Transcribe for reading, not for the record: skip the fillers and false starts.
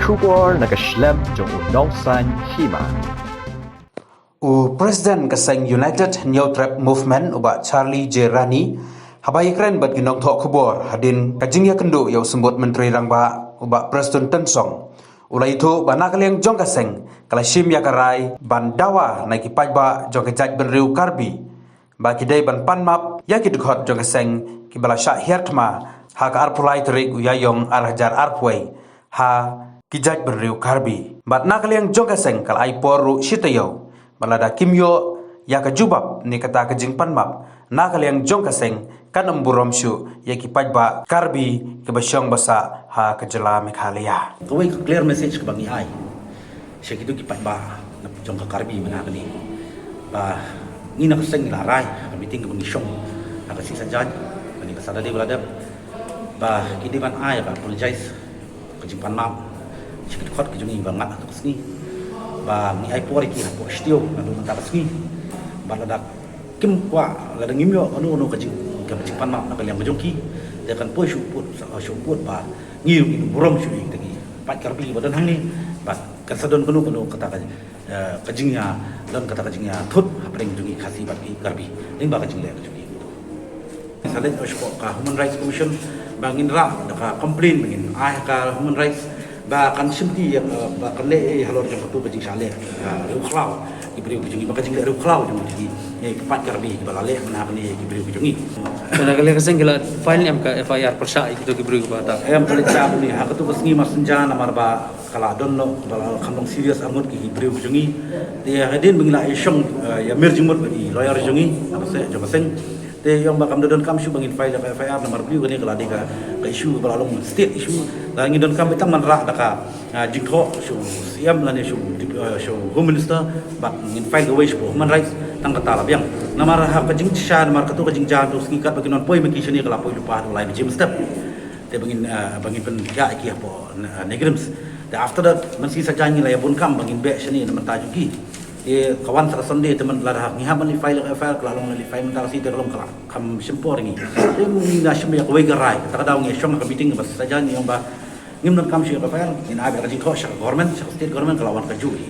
Kubor nakaslem jong unongsan Hima. President kaseng United New Trap Movement uba Charlie J. Rani habai keren bat ginong Dkhot kubor hadin kajingya kendo yau sembut menteri rangba uba Preston Tensong. Ulai itu bana kaliang jong kaseng kalashim ya karai ban dawa naiki Paidbah jong kejat benriu Karbi. Ba kidai ban panmap ya ki Dkhot jong kaseng ki bala syak hiertma ha ka arpulai terik uyayong arhajar arpway ha kijat benriu Karbi. Bat na kaliang jong kaseng kal ai poru shitayo balada kimyo ya ka jubab ni kata kejing panmap na kaliang jong kaseng kan emburom syu ya ki Paidbah Karbi ke basyong basa ha kejela Meghalaya. Kawai ke clear message ke bangi ai. Syek itu ki Paidbah na jong ka Karbi mana ni. Ba ni nak seng larai ka meeting ke bangi syong. Nak si sajaj ni ka sadade balada. Ba ki di ban ai ba apologize kejing panmap. Syek Dkhot ke jong bangat tu kesni. Ba ni ai por ki po stio anu tak kesni. Ba lada kim kwa lada ngimyo anu kejing kejing panmap nak kaliang kejongki dia akan push syuput ba ngiu ini burom syui tadi pat Karbi badan hang ni ba kasadon kenu kata kejingnya dan kata kejingnya thut apa yang jungi kasih bat Karbi ning ba kejing le jungi misalnya uspo ka Human Rights Commission bangin ra ka complain bangin ai ka Human Rights ba kan simti ba kan le Halor jang tu kejing sale ru khlau ibri jungi ba kejing le ru khlau jungi ni pat Karbi ba le mana ni ibri jungi Kena kali keseng gila file ni amka FIR persa itu kibru ke bata. Em kali cak ni hak tu kesni masenja namar ba kala don no bala kandong serius amut ki ibri jungi dia hadin bengila isyong ya merjumut bagi lawyer jungi apa se jaba seng te yang ba kam don kam syu bangin file FIR namar biu ni kala dika ka issue bala long state issue la ngi don kam betang man ra daka Dkhot syu siam la ni syu home minister ba ngin file away syu human rights tang kata la biang namar ha ka Jingshah namar katu ka Jingshah tu ski kat bagi non poi meki sini kala poi lupa lai jim step te bangin pen ya ki apo negrims te after that man si sajangi la bun kam bangin be sini namar tajuki e kawan sara sonde teman la ha ngi haman li file file kala long li file mentar si te long kala kam simpor ngi e ngi na shim ya ko we garai ta daw ngi shong ka meeting bas sajangi yang ba ngim non kam shi ka file in abi ka Dkhot government state government kala wan ka jui